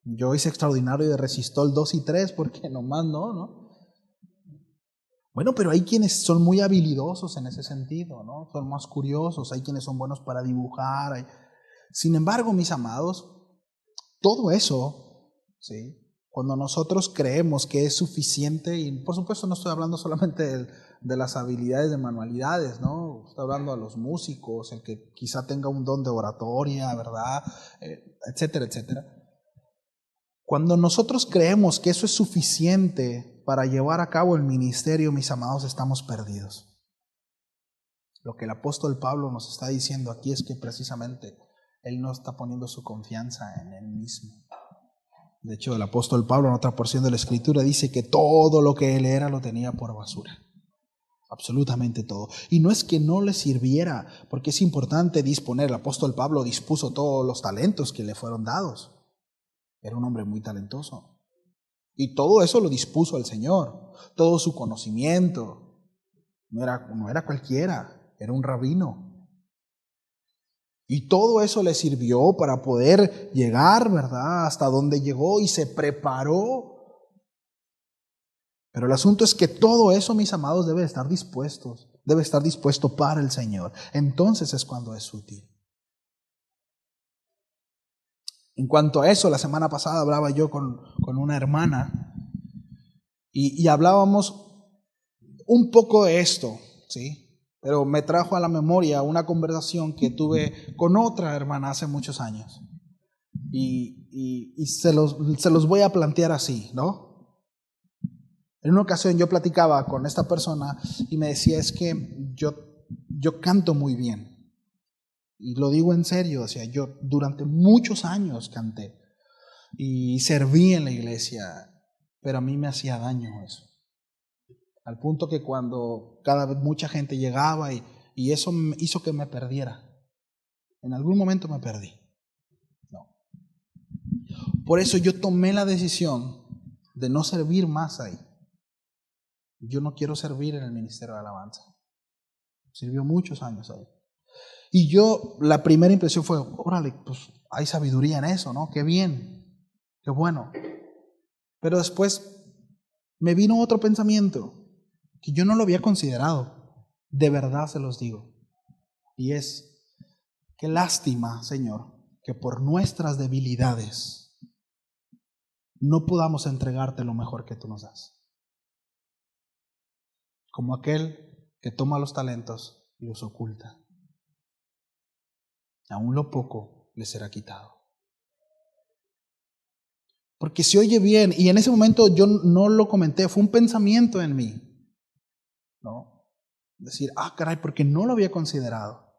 Yo hice extraordinario de resistol 2 y 3 porque nomás no. Bueno, pero hay quienes son muy habilidosos en ese sentido, ¿no? Son más curiosos, hay quienes son buenos para dibujar. Sin embargo, mis amados, todo eso, ¿sí?, cuando nosotros creemos que es suficiente, y por supuesto no estoy hablando solamente de las habilidades de manualidades, ¿no? Estoy hablando a los músicos, el que quizá tenga un don de oratoria, ¿verdad? Etcétera, etcétera. Cuando nosotros creemos que eso es suficiente para llevar a cabo el ministerio, mis amados, estamos perdidos. Lo que el apóstol Pablo nos está diciendo aquí es que precisamente él no está poniendo su confianza en él mismo. De hecho, el apóstol Pablo en otra porción de la Escritura dice que todo lo que él era lo tenía por basura. Absolutamente todo. Y no es que no le sirviera, porque es importante disponer. El apóstol Pablo dispuso todos los talentos que le fueron dados. Era un hombre muy talentoso. Y todo eso lo dispuso el Señor. Todo su conocimiento. No era cualquiera, era un rabino. Y todo eso le sirvió para poder llegar, ¿verdad?, hasta donde llegó y se preparó. Pero el asunto es que todo eso, mis amados, debe estar dispuesto para el Señor. Entonces es cuando es útil. En cuanto a eso, la semana pasada hablaba yo con una hermana y hablábamos un poco de esto, ¿sí? Pero me trajo a la memoria una conversación que tuve con otra hermana hace muchos años. Y se los voy a plantear así, ¿no? En una ocasión yo platicaba con esta persona y me decía, es que yo canto muy bien. Y lo digo en serio, o sea, yo durante muchos años canté y serví en la iglesia, pero a mí me hacía daño eso. Al punto que cuando cada vez mucha gente llegaba y eso hizo que me perdiera. En algún momento me perdí. No. Por eso yo tomé la decisión de no servir más ahí. Yo no quiero servir en el ministerio de alabanza. Sirvió muchos años ahí. Y yo, la primera impresión fue, órale, pues hay sabiduría en eso, ¿no? Qué bien, qué bueno. Pero después me vino otro pensamiento que yo no lo había considerado, de verdad se los digo, y es, qué lástima, Señor, que por nuestras debilidades no podamos entregarte lo mejor que tú nos das. Como aquel que toma los talentos y los oculta. Aún lo poco le será quitado. Porque se oye bien, y en ese momento yo no lo comenté, fue un pensamiento en mí. ¿No? Decir, caray, porque no lo había considerado.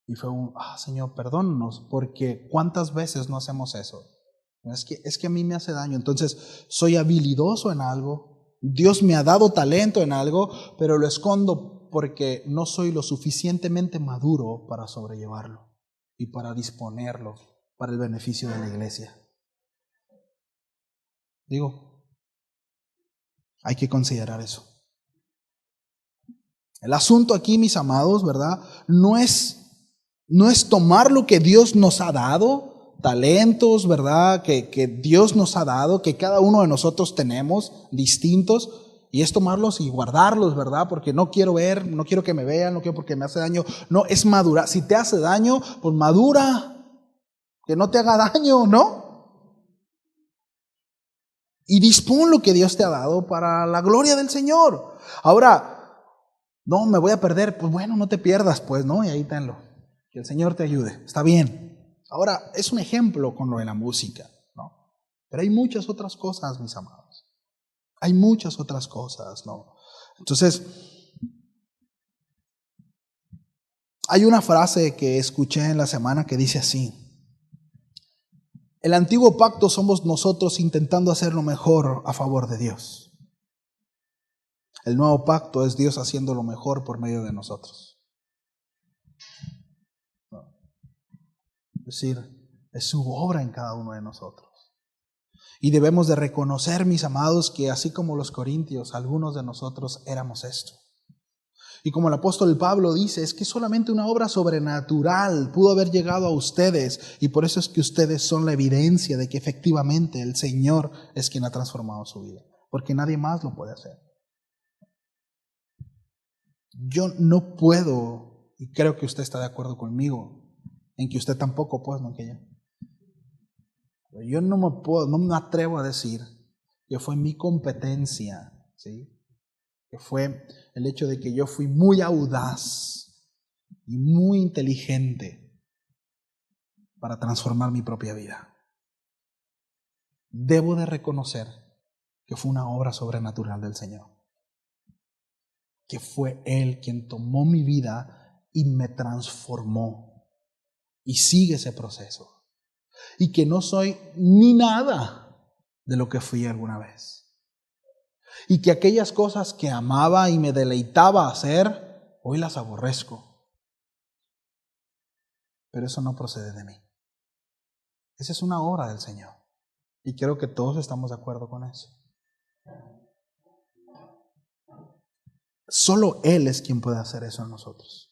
Y fue Señor, perdónanos, porque ¿cuántas veces no hacemos eso? Es que a mí me hace daño. Entonces, soy habilidoso en algo, Dios me ha dado talento en algo, pero lo escondo porque no soy lo suficientemente maduro para sobrellevarlo y para disponerlo para el beneficio de la iglesia. Digo, hay que considerar eso. El asunto aquí, mis amados, ¿verdad? No es tomar lo que Dios nos ha dado, talentos, ¿verdad? Que Dios nos ha dado, que cada uno de nosotros tenemos distintos, y es tomarlos y guardarlos, ¿verdad? Porque no quiero que me vean, no quiero porque me hace daño. No, es madurar. Si te hace daño, pues madura. que no te haga daño, ¿no? Y dispón lo que Dios te ha dado para la gloria del Señor. Ahora, no, me voy a perder. Pues bueno, no te pierdas, pues, ¿no? Y ahí tenlo. Que el Señor te ayude. Está bien. Ahora, es un ejemplo con lo de la música, ¿no? Pero hay muchas otras cosas, mis amados. Hay muchas otras cosas, ¿no? Entonces, hay una frase que escuché en la semana que dice así: el antiguo pacto somos nosotros intentando hacer lo mejor a favor de Dios. El nuevo pacto es Dios haciendo lo mejor por medio de nosotros. Es decir, es su obra en cada uno de nosotros. Y debemos de reconocer, mis amados, que así como los corintios, algunos de nosotros éramos esto. Y como el apóstol Pablo dice, es que solamente una obra sobrenatural pudo haber llegado a ustedes, y por eso es que ustedes son la evidencia de que efectivamente el Señor es quien ha transformado su vida, porque nadie más lo puede hacer. Yo no puedo, y creo que usted está de acuerdo conmigo, en que usted tampoco, pues, no que yo. Yo no me atrevo a decir que fue mi competencia, ¿sí? Que fue el hecho de que yo fui muy audaz y muy inteligente para transformar mi propia vida. Debo de reconocer que fue una obra sobrenatural del Señor. Que fue Él quien tomó mi vida y me transformó. Y sigue ese proceso. Y que no soy ni nada de lo que fui alguna vez. Y que aquellas cosas que amaba y me deleitaba hacer, hoy las aborrezco. Pero eso no procede de mí. Esa es una obra del Señor. Y creo que todos estamos de acuerdo con eso. Solo Él es quien puede hacer eso en nosotros.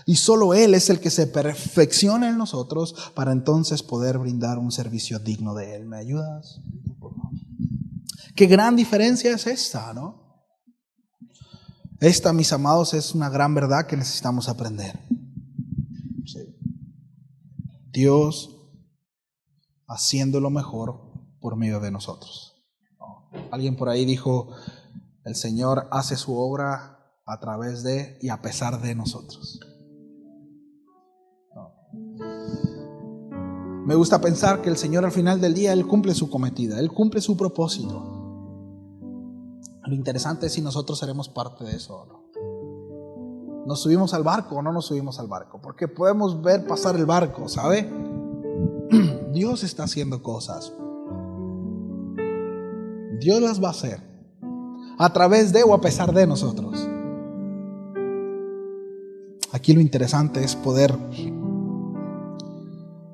Y solo Él es el que se perfecciona en nosotros para entonces poder brindar un servicio digno de Él. ¿Me ayudas? Qué gran diferencia es esta, ¿no? Esta, mis amados, es una gran verdad que necesitamos aprender. Sí. Dios haciendo lo mejor por medio de nosotros. Alguien por ahí dijo, el Señor hace su obra a través de y a pesar de nosotros. Me gusta pensar que el Señor al final del día, Él cumple su cometida, Él cumple su propósito. Lo interesante es si nosotros seremos parte de eso o no. ¿Nos subimos al barco o no nos subimos al barco? Porque podemos ver pasar el barco, ¿sabe? Dios está haciendo cosas. Dios las va a hacer a través de o a pesar de nosotros. Aquí lo interesante es poder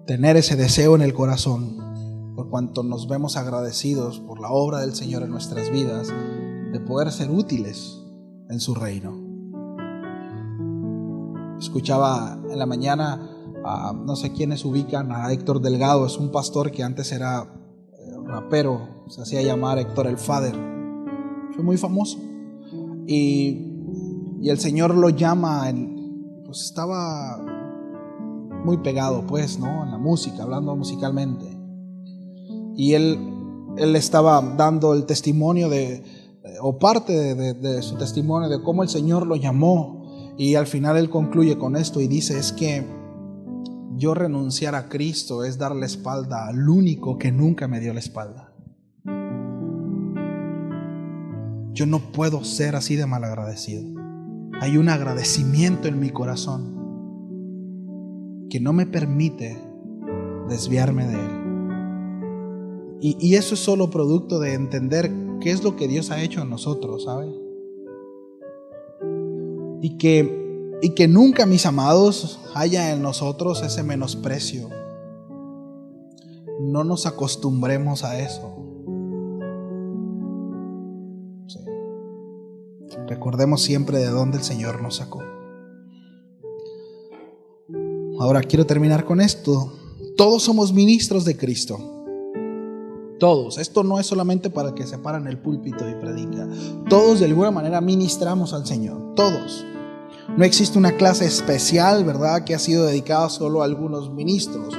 tener ese deseo en el corazón, por cuanto nos vemos agradecidos por la obra del Señor en nuestras vidas, de poder ser útiles en su reino. Escuchaba en la mañana a no sé quiénes ubican a Héctor Delgado. Es un pastor que antes era rapero, se hacía llamar Héctor el Father, fue muy famoso y el Señor lo llama, pues estaba muy pegado, pues, ¿no? En la música, hablando musicalmente, y él estaba dando el testimonio o parte de su testimonio de cómo el Señor lo llamó, y al final él concluye con esto y dice, es que yo renunciar a Cristo es dar la espalda al único que nunca me dio la espalda. Yo no puedo ser así de malagradecido. Hay un agradecimiento en mi corazón que no me permite desviarme de Él. Y eso es solo producto de entender qué es lo que Dios ha hecho en nosotros, ¿sabe? Y que nunca, mis amados, haya en nosotros ese menosprecio. No nos acostumbremos a eso. Sí. Recordemos siempre de dónde el Señor nos sacó. Ahora quiero terminar con esto. Todos somos ministros de Cristo. Todos. Esto no es solamente para el que se para en el púlpito y predica. Todos de alguna manera ministramos al Señor. Todos. No existe una clase especial, ¿verdad?, que ha sido dedicada solo a algunos ministros.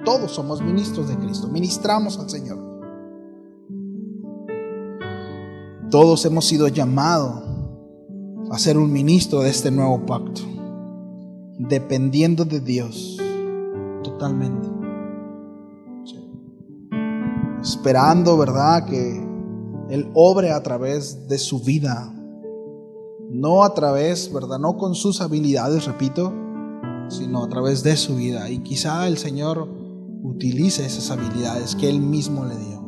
Todos somos ministros de Cristo, ministramos al Señor. Todos hemos sido llamados a ser un ministro de este nuevo pacto, dependiendo de Dios totalmente. Sí. Esperando, ¿verdad?, que Él obre a través de su vida, no a través, ¿verdad?, no con sus habilidades, repito, sino a través de su vida. Y quizá el Señor utilice esas habilidades que Él mismo le dio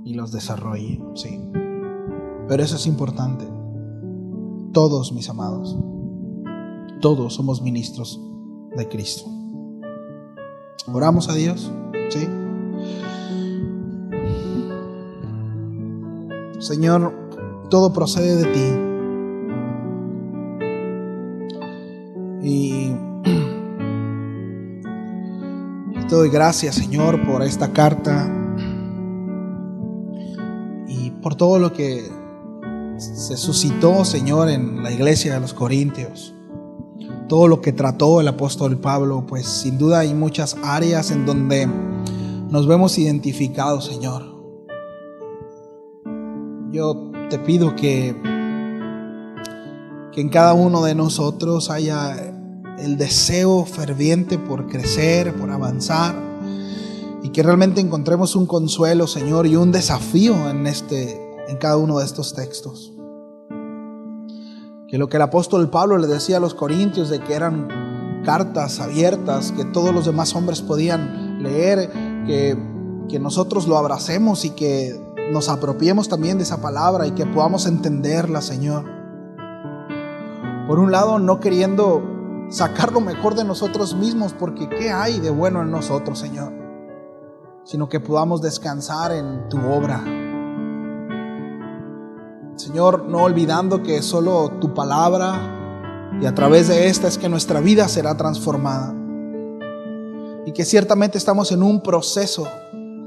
y los desarrolle, sí. Pero eso es importante. Todos, mis amados, todos somos ministros de Cristo. Oramos a Dios, ¿sí? Señor, todo procede de ti. Y te doy gracias, Señor, por esta carta y por todo lo que se suscitó, Señor, en la iglesia de los Corintios. Todo lo que trató el apóstol Pablo, pues sin duda hay muchas áreas en donde nos vemos identificados, Señor. Yo te pido que en cada uno de nosotros haya el deseo ferviente por crecer, por avanzar, y que realmente encontremos un consuelo, Señor, y un desafío en cada uno de estos textos. Que lo que el apóstol Pablo le decía a los corintios de que eran cartas abiertas, que todos los demás hombres podían leer, que nosotros lo abracemos y que nos apropiemos también de esa palabra y que podamos entenderla, Señor. Por un lado, no queriendo sacar lo mejor de nosotros mismos, porque ¿qué hay de bueno en nosotros, Señor? Sino que podamos descansar en tu obra. Señor, no olvidando que solo tu palabra y a través de esta es que nuestra vida será transformada. Y que ciertamente estamos en un proceso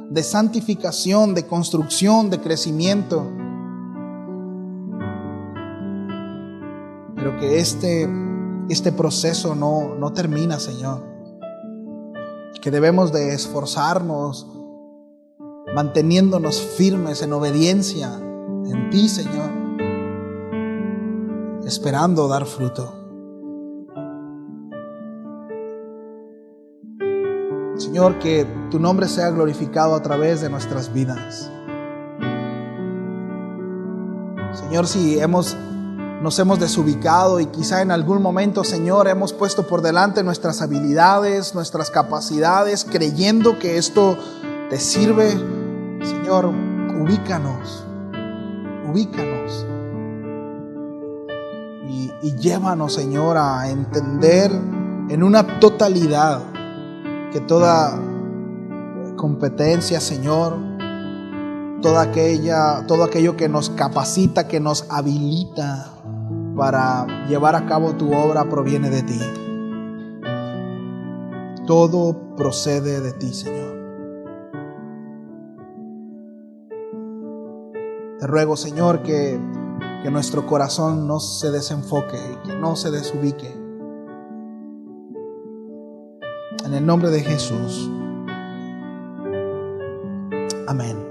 de santificación, de construcción, de crecimiento. Pero que este proceso no termina, Señor. Que debemos de esforzarnos, manteniéndonos firmes en obediencia en ti, Señor, esperando dar fruto. Señor, que tu nombre sea glorificado a través de nuestras vidas. Señor, si nos hemos desubicado y quizá en algún momento, Señor, hemos puesto por delante nuestras habilidades, nuestras capacidades, creyendo que esto te sirve, Señor, ubícanos y llévanos, Señor, a entender en una totalidad que toda competencia, Señor, todo aquello que nos capacita, que nos habilita para llevar a cabo tu obra proviene de ti. Todo procede de ti, Señor. Te ruego, Señor, que nuestro corazón no se desenfoque y que no se desubique. En el nombre de Jesús. Amén.